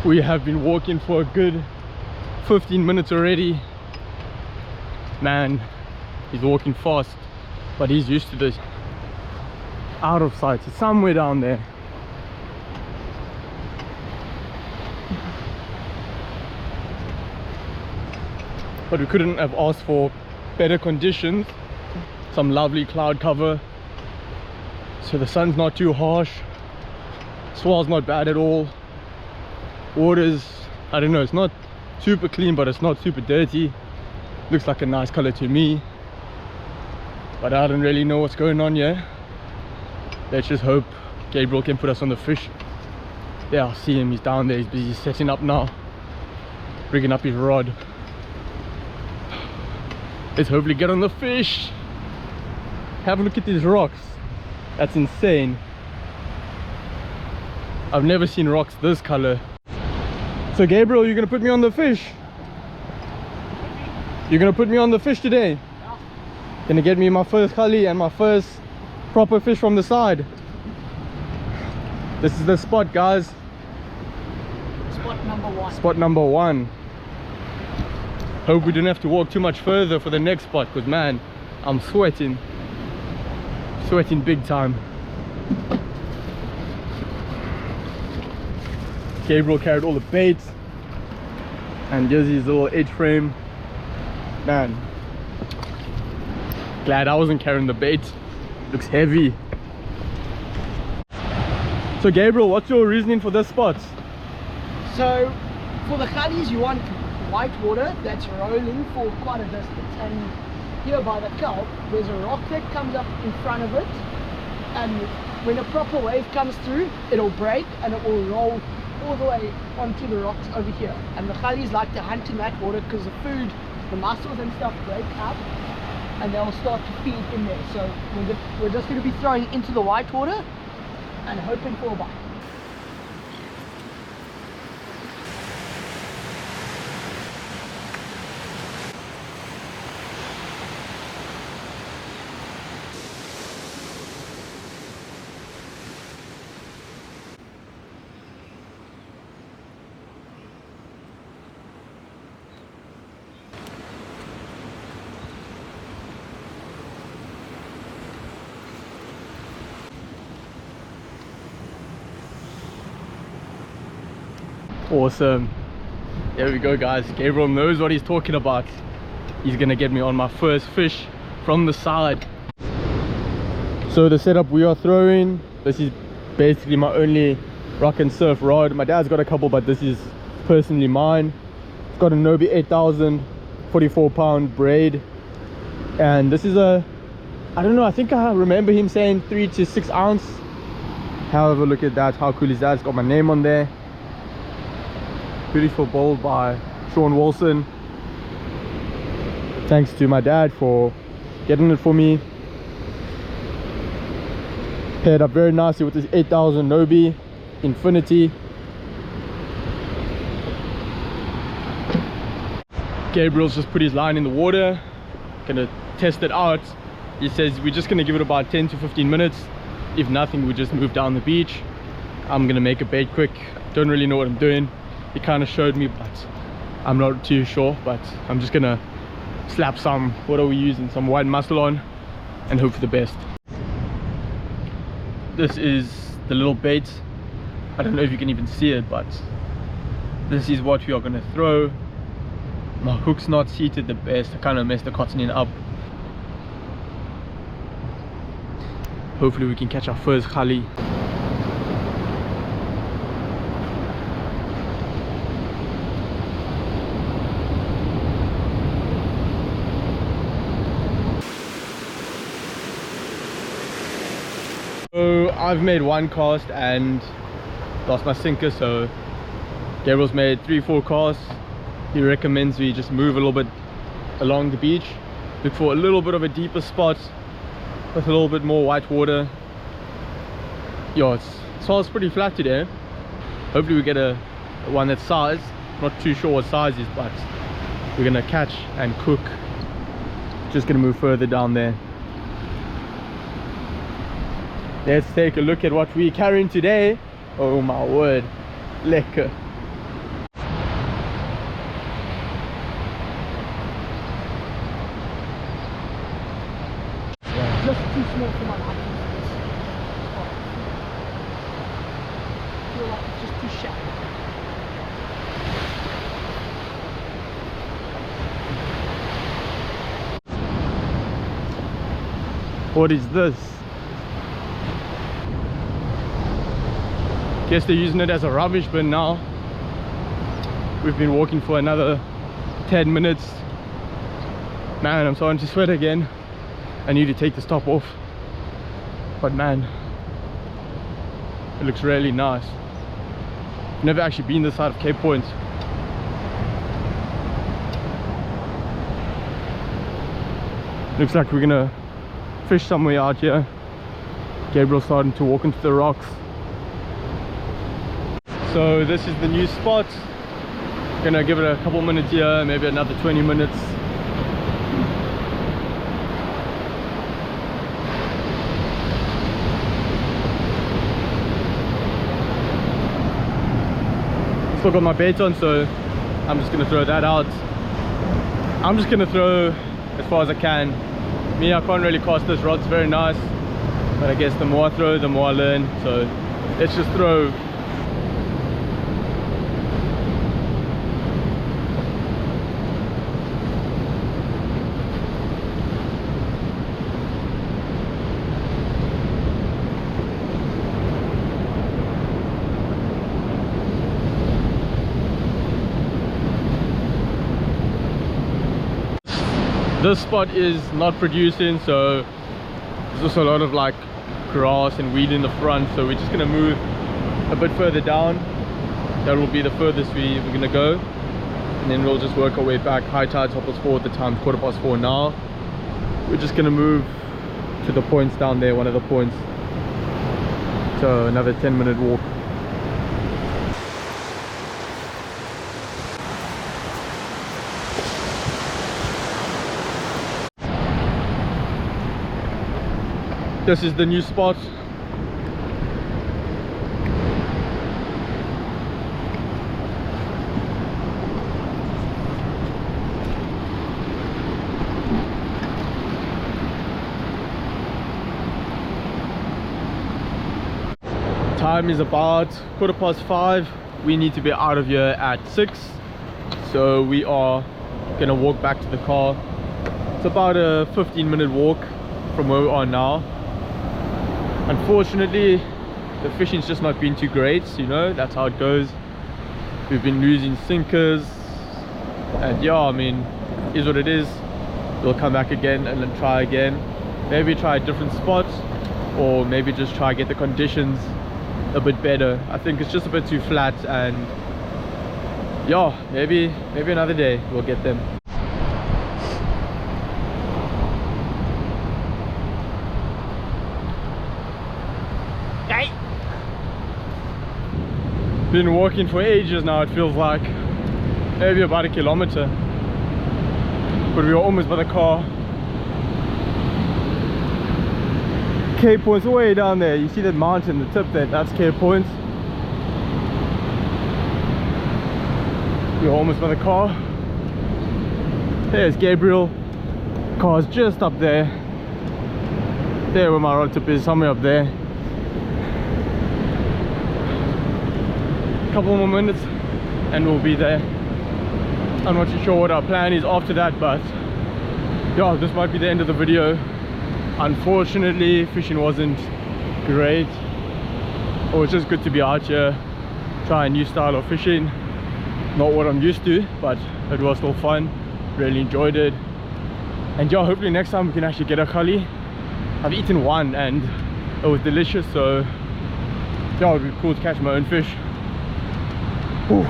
We have been walking for a good 15 minutes already. Man, he's walking fast, but he's used to this. Out of sight, it's somewhere down there. But we couldn't have asked for better conditions. Some lovely cloud cover, so the sun's not too harsh. Swell's not bad at all. Water's, I don't know, it's not super clean, but it's not super dirty. Looks like a nice color to me, but I don't really know what's going on here. Let's just hope Gabriel can put us on the fish. Yeah, I see him, he's down there, he's busy setting up now, rigging up his rod. Let's hopefully get on the fish. Have a look at these rocks, that's insane. I've never seen rocks this color. So Gabriel, you're gonna put me on the fish? You're gonna put me on the fish today? Yeah. Gonna get me my first khali and my first proper fish from the side. This is the spot, guys. Spot number one. Spot number one. Hope we don't have to walk too much further for the next spot, because man, I'm sweating. Sweating big time. Gabriel carried all the baits, and here's his little edge frame. Man, glad I wasn't carrying the bait. Looks heavy. So Gabriel, what's your reasoning for this spot? So for the khalis you want white water that's rolling for quite a distance, and here by the kelp there's a rock that comes up in front of it, and when a proper wave comes through it'll break and it will roll all the way onto the rocks over here. And the khalis like to hunt in that water because the food, the mussels and stuff break up and they'll start to feed in there. So we're just going to be throwing into the white water and hoping for a bite. Awesome. There we go, guys. Gabriel knows what he's talking about. He's gonna get me on my first fish from the side. So the setup we are throwing, this is basically my only rock and surf rod. My dad's got a couple, but this is personally mine. It's got a Nobi 8000 44-pound braid, and this is a, I don't know, I think I remember him saying 3 to 6 ounce. However, look at that, how cool is that? It's got my name on there. Beautiful bowl by Sean Wilson. Thanks to my dad for getting it for me. Paired up very nicely with this 8000 Nobi Infinity. Gabriel's just put his line in the water, gonna test it out. He says we're just gonna give it about 10 to 15 minutes. If nothing, we just move down the beach. I'm gonna make a bait quick. Don't really know what I'm doing. He kind of showed me, but I'm not too sure. But I'm just gonna slap some, what are we using, some white mussel on and hope for the best. This is the little bait. I don't know if you can even see it, but this is what we are gonna throw. My hook's not seated the best. I kind of messed the cotton in up. Hopefully we can catch our first khali. So I've made one cast and lost my sinker, so Gabriel's made 3-4 casts. He recommends we just move a little bit along the beach, look for a little bit of a deeper spot with a little bit more white water. Yeah, it's pretty flat today. Hopefully we get a one that size. Not too sure what size is, but we're gonna catch and cook. Just gonna move further down there. Let's take a look at what we're carrying today. Oh my word, lekker. small for my liking for this spot. I feel like it's just too shallow. What is this? Guess they're using it as a rubbish bin now. We've been walking for another 10 minutes. Man, I'm starting to sweat again. I need to take the top off. But man, it looks really nice. I've never actually been this side of Cape Point. Looks like we're gonna fish somewhere out here. Gabriel's starting to walk into the rocks. So this is the new spot. Gonna give it a couple minutes here, maybe another 20 minutes. Still got my bait on, so I'm just gonna throw that out. I'm just gonna throw as far as I can. Me, I can't really cast this rod's very nice, but I guess the more I throw, the more I learn. So let's just throw. This spot is not producing, so there's also a lot of like grass and weed in the front, so we're just gonna move a bit further down. That will be the furthest we're gonna go, and then we'll just work our way back. High tide's 4:30 at the time, 4:15 now. We're just gonna move to the points down there, one of the points. So another 10-minute walk. This is the new spot. Time is about 5:15. We need to be out of here at 6, so we are gonna walk back to the car. It's about a 15-minute walk from where we are now. Unfortunately, the fishing's just not been too great, you know, that's how it goes. We've been losing sinkers, and yeah, I mean, is what it is. We'll come back again and then try again. Maybe try a different spot, or maybe just try get the conditions a bit better. I think it's just a bit too flat, and yeah, maybe another day we'll get them. Been walking for ages now, it feels like. Maybe about 1 kilometer. But we are almost by the car. Cape Point's way down there. You see that mountain, the tip there, that's Cape Point. We're almost by the car. There's Gabriel. Car's just up there. There where my rod tip is, somewhere up there. Couple more minutes and we'll be there. I'm not too sure what our plan is after that, but yeah, this might be the end of the video. Unfortunately, fishing wasn't great. It was just good to be out here, try a new style of fishing. Not what I'm used to, but it was still fun. Really enjoyed it. And yeah, hopefully next time we can actually get a khali. I've eaten one and it was delicious, so yeah, it would be cool to catch my own fish. Whew.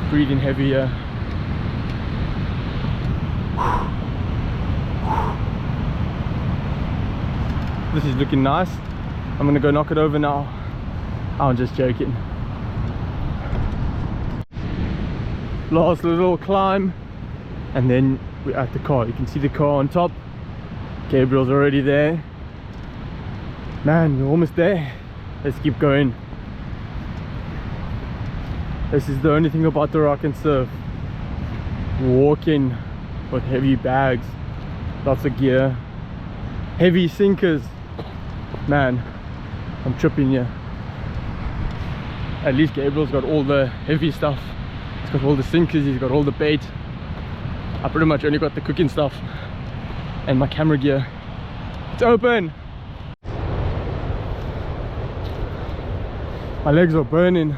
Breathing heavier. This is looking nice. I'm gonna go knock it over now. I'm just joking. Last little climb, and then we're at the car. You can see the car on top. Gabriel's already there. Man, we're almost there. Let's keep going. This is the only thing about the rock and surf. Walking with heavy bags, lots of gear. heavy sinkers. Man, I'm tripping here. At least Gabriel's got all the heavy stuff. He's got all the sinkers, he's got all the bait. I pretty much only got the cooking stuff and my camera gear. It's open! My legs are burning.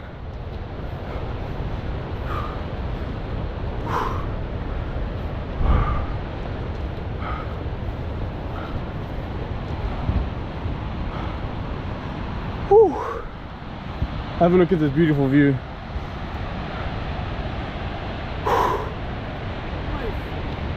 Whew. Have a look at this beautiful view.